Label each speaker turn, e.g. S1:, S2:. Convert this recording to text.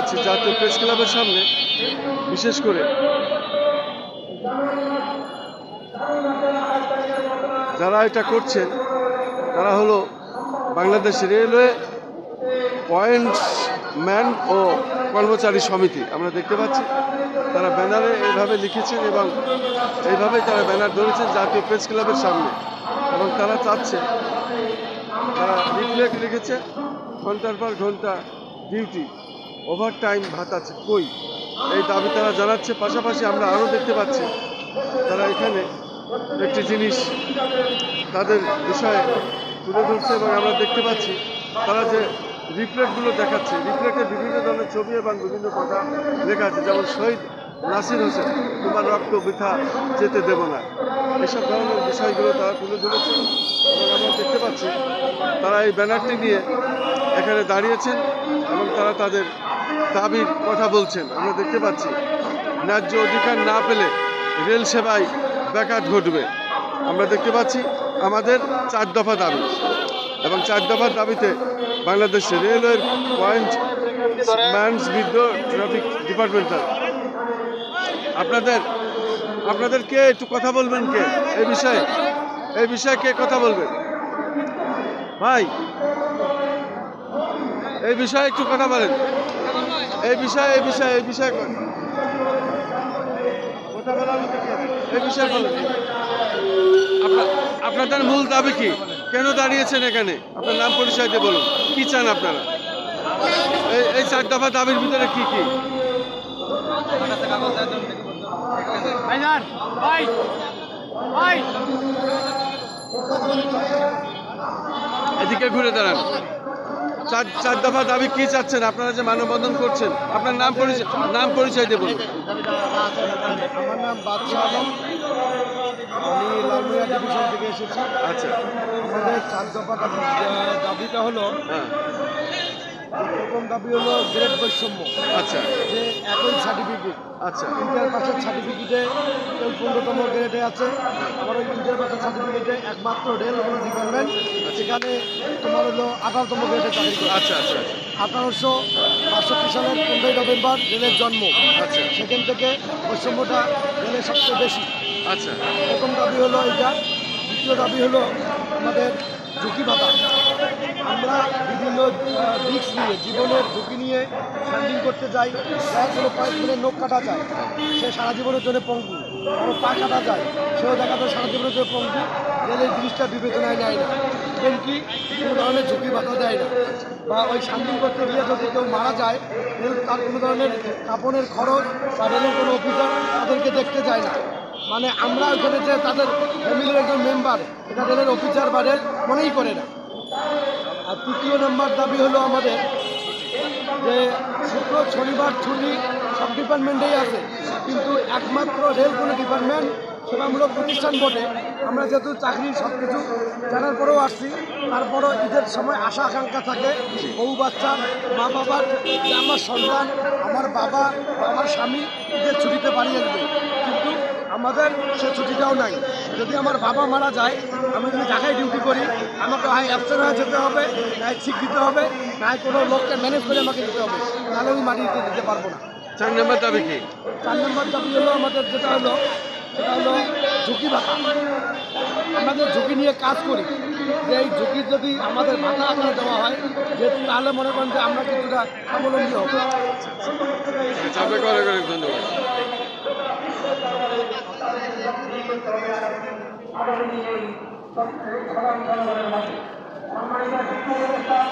S1: পাচ্ছি জাতীয় প্রেস ক্লাবের সামনে, বিশেষ করে যারা এটা করছেন তারা হলো বাংলাদেশ রেলওয়ে পয়েন্টসম্যান ও কর্মচারী সমিতি। আমরা দেখতে পাচ্ছি তারা ব্যানারে এইভাবে লিখেছেন এবং এইভাবে তারা ব্যানার ধরেছেন জাতীয় প্রেস ক্লাবের সামনে, এবং তারা চাচ্ছে, তারা রিফ্লেক্ট লিখেছে ঘন্টার পর ঘন্টা ডিউটি, ওভার টাইম ভাতা কই, এই দাবি তারা জানাচ্ছে। পাশাপাশি আমরা আরও দেখতে পাচ্ছি তারা এখানে একটি জিনিস তাদের বিষয়ে তুলে ধরছে, এবং আমরা দেখতে পাচ্ছি তারা যে রিফ্লেক্টগুলো দেখাচ্ছে, রিফ্লেক্টে বিভিন্ন ধরনের ছবি এবং বিভিন্ন কথা লেখা আছে, যেমন শহীদ নাসির হোসেন, তোমার রক্ত বৃথা যেতে দেব না, এসব ধরনের বিষয়গুলো তারা তুলে ধরেছে। এবং আমরা দেখতে পাচ্ছি তারা এই ব্যানারটি নিয়ে এখানে দাঁড়িয়েছেন এবং তারা তাদের দাবির কথা বলছেন। আমরা দেখতে পাচ্ছি ন্যায্য অধিকার না পেলে রেল সেবায় ব্যাঘাত ঘটবে। আমরা দেখতে পাচ্ছি আমাদের 4 দফা দাবি, এবং 4 দফার দাবিতে বাংলাদেশ রেলওয়ের পয়েন্টসম্যানস উইথ ট্রাফিক ডিপার্টমেন্টাল, আপনাদের কে একটু কথা বলবেন, কে এই বিষয়ে কে কথা বলবেন ভাই, এই বিষয়ে একটু কথা বলেন, এই বিষয়ে কথা বলার মতো এই বিষয়ে বলেন। আপনাদের মূল দাবি কি, কেন দাঁড়িয়েছেন এখানে, আপনার নাম পরিচয় দিয়ে বলুন, কি চান আপনারা? এই 4 দফা দাবির ভিতরে কি কি? এদিকে ঘুরে দাঁড়ান। 4 দফা দাবি কি চাচ্ছেন আপনারা যে মানববন্ধন করছেন? আপনার নাম পরিচয় দিয়ে বলুন।
S2: আমার নাম বাদশাহ আলম, আমি লালমিয়া ডিভিশন থেকে এসেছি।
S1: আচ্ছা,
S2: আমাদের 4 দফা দাবিটা হলো, প্রথম দাবি হলো গ্রেড বৈষম্য।
S1: আচ্ছা,
S2: যে একই সার্টিফিকেট,
S1: আচ্ছা,
S2: ইন্টার পাসের সার্টিফিকেটে কেউ 15তম গ্রেডে আছে, আবার ওই ইন্টার পাসের সার্টিফিকেটে একমাত্র রেল ডিপার্টমেন্ট সেখানে তোমার হলো 18তম গ্রেডে চাকরি করে।
S1: আচ্ছা, আচ্ছা,
S2: 1862 সালের 15ই নভেম্বর রেলের জন্ম।
S1: আচ্ছা,
S2: সেখান থেকে বৈষম্যটা রেলের সবচেয়ে বেশি।
S1: আচ্ছা,
S2: প্রথম দাবি হলো এটা। দ্বিতীয় দাবি হলো আমাদের ঝুঁকি ভাতা। আমরা বিভিন্ন রিস্ক নিয়ে, জীবনের ঝুঁকি নিয়ে স্ট্যান্ডিং করতে যাই, যার কোনো কয়েকদিনের নখ কাটা যায়, সে সারা জীবনের জন্য পঙ্গু, কোনো পা কাটা যায়, সেও দেখা যায় সারা জীবনের জন্য পঙ্গু। রেল এই জিনিসটা বিবেচনায় নেয় না, ইভেন কি কোনো ধরনের ঝুঁকি ভাতা দেয় না। বা ওই স্ট্যান্ডিং করতে গিয়ে যদি কেউ মারা যায়, রেল তার কোনো ধরনের কাপনের খরচ বা রেলের কোনো অফিসার তাদেরকে দেখতে যায় না। মানে আমরা ওইখানে যে তাদের ফ্যামিলির একজন মেম্বার, এটা রেলের অফিসার বা রেল মনেই করে না। আর 3য় নম্বর দাবি হলো আমাদের যে শুক্র শনিবার ছুটি সব ডিপার্টমেন্টেই আছে, কিন্তু একমাত্র রেল কোনো ডিপার্টমেন্ট সেবামূলক প্রতিষ্ঠান বটে। আমরা যেহেতু চাকরির সব কিছু জানার পরেও আসছি, তারপরও ঈদের সময় আশা আকাঙ্ক্ষা থাকে বউ বাচ্চা মা বাবার, যে আমার সন্তান, আমার বাবা, আমার স্বামী ঈদের ছুটিতে বাড়ি আসবে, কিন্তু আমাদের সে ছুটিটাও নাই। যদি আমার বাবা মারা যায়, আমি যদি ঢাকায় ডিউটি করি, আমাকে হয় অ্যাবসেন্ট হয়ে যেতে হবে, নাই ঠিক দিতে হবে, নাই কোনো লোককে ম্যানেজ করে আমাকে দিতে হবে, তাহলে আমি মাটিতে দিতে পারবো না।
S1: 4 নম্বর দাবি কি?
S2: 4 নম্বর দাবি হলো আমাদের যেটা হলো, সেটা হলো ঝুঁকি ভাতা। আমরা যে ঝুঁকি নিয়ে কাজ করি, যে এই ঝুঁকি যদি আমাদের ভাতা আকারে দেওয়া হয়, যেহেতু তাহলে মনে করেন যে আমরা কিছুটা স্বাবলম্বী হব।
S1: আপনাকে অনেক অনেক ধন্যবাদ। সম্মানিত শিক্ষক